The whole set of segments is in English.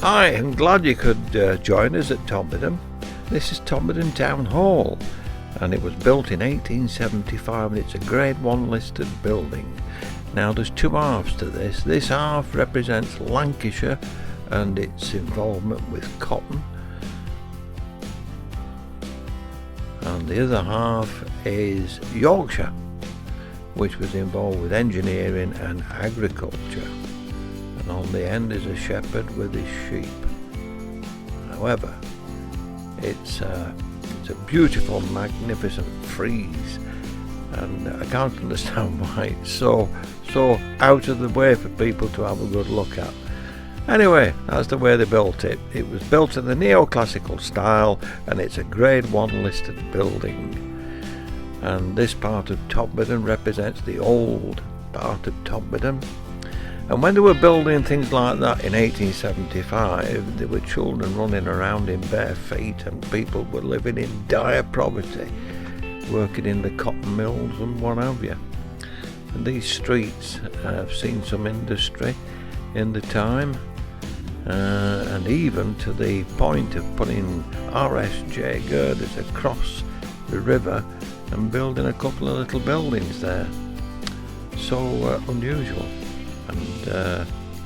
Hi, I'm glad you could join us at Todmorden. This is Todmorden Town Hall, and it was built in 1875, and it's a Grade 1 listed building. Now there's two halves to this. This half represents Lancashire and its involvement with cotton, and the other half is Yorkshire, which was involved with engineering and agriculture. And on the end is a shepherd with his sheep. However, it's a beautiful, magnificent frieze, and I can't understand why it's so out of the way for people to have a good look at. Anyway, that's the way they built it. It was built in the neoclassical style, and it's a Grade 1 listed building. And this part of Todmorden represents the old part of Todmorden. And when they were building things like that in 1875, there were children running around in bare feet, and people were living in dire poverty, working in the cotton mills and what have you. And these streets have seen some industry in the time, and even to the point of putting RSJ girders across the river and building a couple of little buildings there. So unusual. And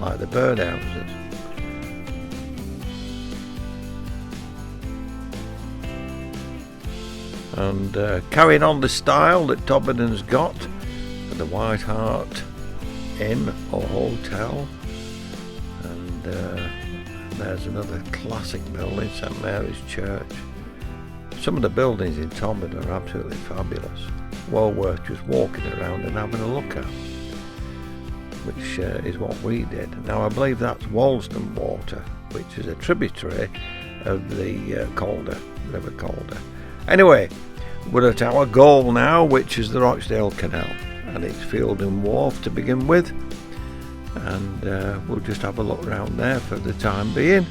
like the birdhouses. And carrying on the style that Todmorden's got, the White Hart Inn or Hotel, and there's another classic building, St Mary's Church. Some of the buildings in Todmorden are absolutely fabulous, well worth just walking around and having a look at, which is what we did. Now I believe that's Walsden Water, which is a tributary of the River Calder. Anyway, we're at our goal now, which is the Rochdale Canal, and it's Fielden Wharf to begin with, and we'll just have a look around there for the time being,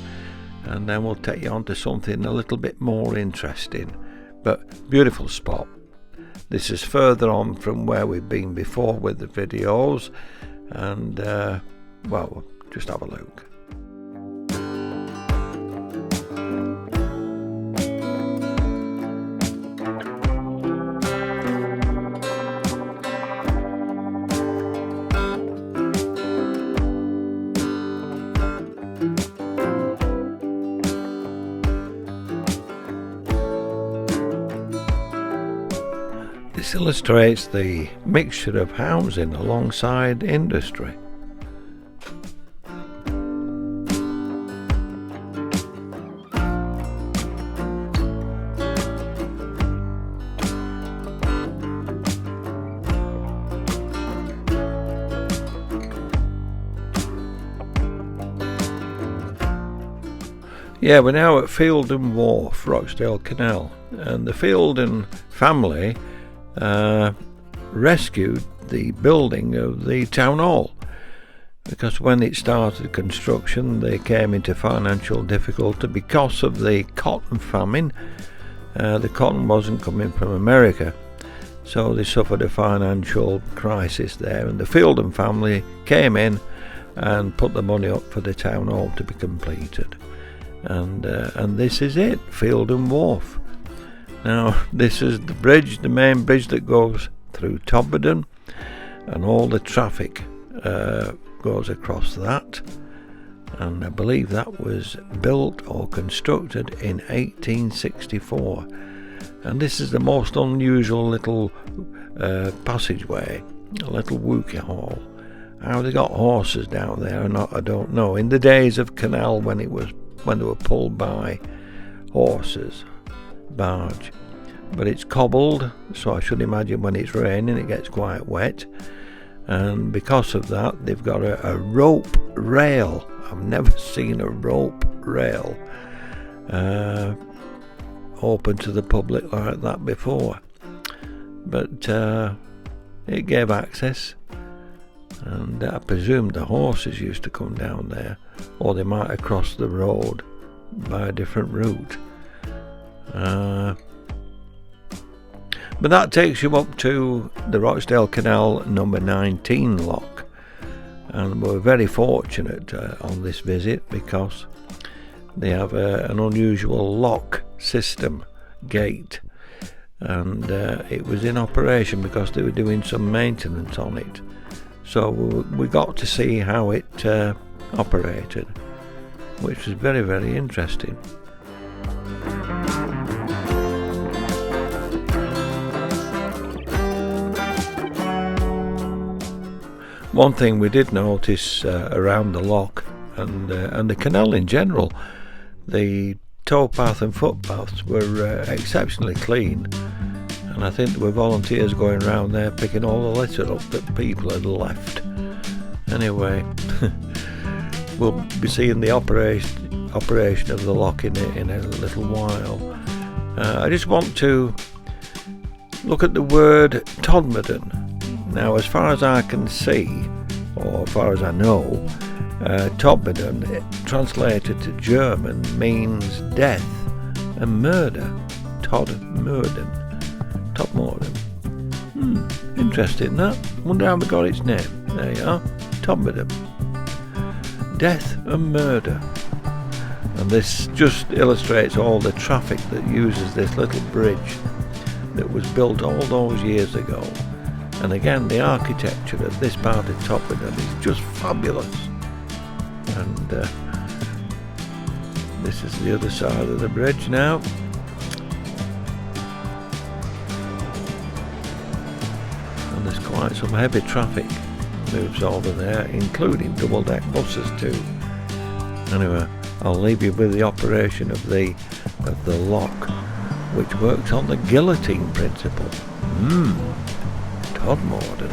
and then we'll take you on to something a little bit more interesting. But beautiful spot. This is further on from where we've been before with the videos, and well, just have a look. This illustrates the mixture of housing alongside industry. Yeah, we're now at Fielden Wharf, Rochdale Canal, and the Fielden family rescued the building of the town hall, because when it started construction they came into financial difficulty because of the cotton famine. The cotton wasn't coming from America, so they suffered a financial crisis there, and the Fielden family came in and put the money up for the town hall to be completed, and this is it, Fielden Wharf. Now this is the bridge, the main bridge that goes through Todmorden, and all the traffic goes across that, and I believe that was built or constructed in 1864, and this is the most unusual little passageway, a little wookie hall. How they got horses down there or not, I don't know. In the days of Canal, when they were pulled by horses, barge, but it's cobbled, so I should imagine when it's raining it gets quite wet, and because of that they've got a rope rail. I've never seen a rope rail open to the public like that before, but it gave access, and I presume the horses used to come down there, or they might have crossed the road by a different route. But that takes you up to the Rochdale Canal number 19 lock, and we're very fortunate on this visit because they have an unusual lock system gate, and it was in operation because they were doing some maintenance on it, so we got to see how it operated, which was very, very interesting. One thing we did notice around the lock and the canal in general, the towpath and footpaths were exceptionally clean, and I think there were volunteers going around there picking all the litter up that people had left. Anyway, we'll be seeing the operation of the lock in a little while. I just want to look at the word Todmorden. Now, as far as I can see, or as far as I know, Todmorden, translated to German, means death and murder. Todmorden. Interesting, that. Wonder how we got its name. There you are. Todmorden. Death and murder. And this just illustrates all the traffic that uses this little bridge that was built all those years ago. And again, the architecture of this part of Todmorden is just fabulous. And this is the other side of the bridge now. And there's quite some heavy traffic moves over there, including double-deck buses too. Anyway, I'll leave you with the operation of the lock, which works on the guillotine principle. Todmorden.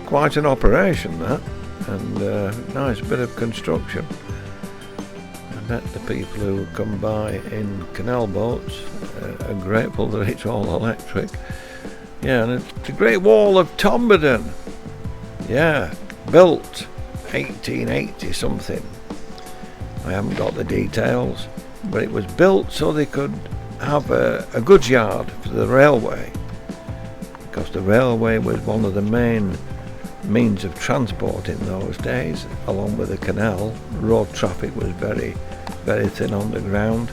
Quite an operation, that, and nice bit of construction. I bet the people who come by in canal boats are grateful that it's all electric. Yeah, and it's the Great Wall of Todmorden. Yeah, built 1880 something. I haven't got the details, but it was built so they could have a goods yard for the railway, because the railway was one of the main means of transport in those days, along with the canal. Road traffic was very, very thin on the ground,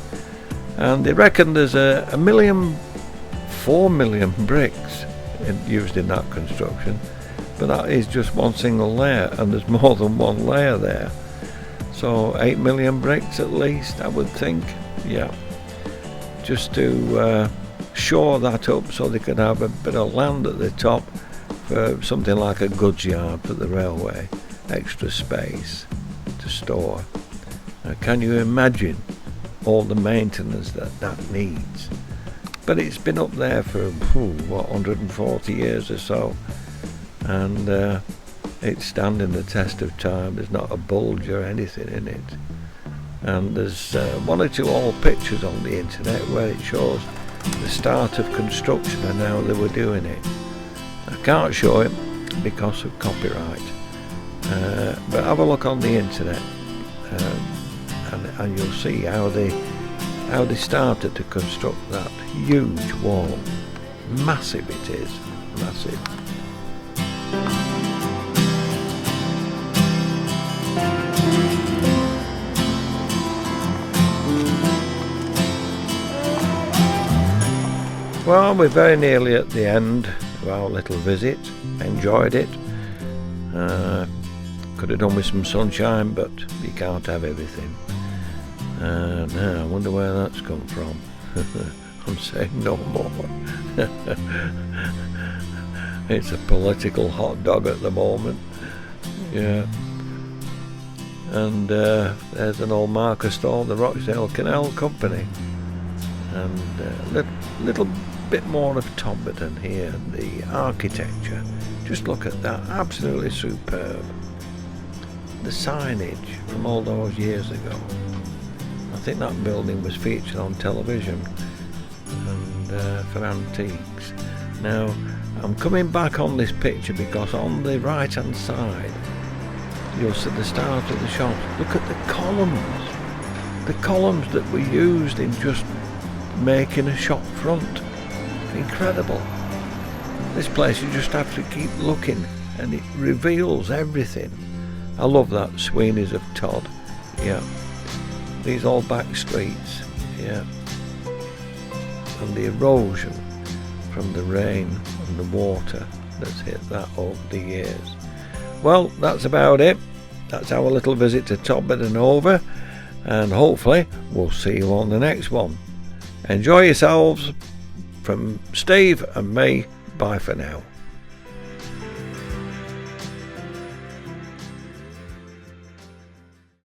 and they reckon there's 4 million bricks used in that construction, but that is just one single layer, and there's more than one layer there. So 8 million bricks at least, I would think. Yeah, just to shore that up so they could have a bit of land at the top for something like a goods yard for the railway, extra space to store. Now, can you imagine all the maintenance that needs? But it's been up there for 140 years or so, and it's standing the test of time. There's not a bulge or anything in it, and there's one or two old pictures on the internet where it shows the start of construction and how they were doing it. I can't show it because of copyright, but have a look on the internet, and you'll see how they started to construct that huge wall. Massive it is, massive. Well, we're very nearly at the end of our little visit. Enjoyed it. Could have done with some sunshine, but you can't have everything. Now, I wonder where that's come from. I'm saying no more. It's a political hot dog at the moment. Yeah. And there's an old marker stall, the Rochdale Canal Company. And little bit more of Todmorden here. The architecture, just look at that, absolutely superb. The signage from all those years ago. I think that building was featured on television and for antiques. Now, I'm coming back on this picture because on the right hand side you'll see the start of the shop. Look at the columns that were used in just making a shop front. Incredible. This place, you just have to keep looking and it reveals everything. I love that, Sweeney's of Todd. Yeah, these all back streets. Yeah, and the erosion from the rain and the water that's hit that over the years. Well, that's about it. That's our little visit to Todmorden over, and hopefully we'll see you on the next one. Enjoy yourselves. From Steve and me, bye for now.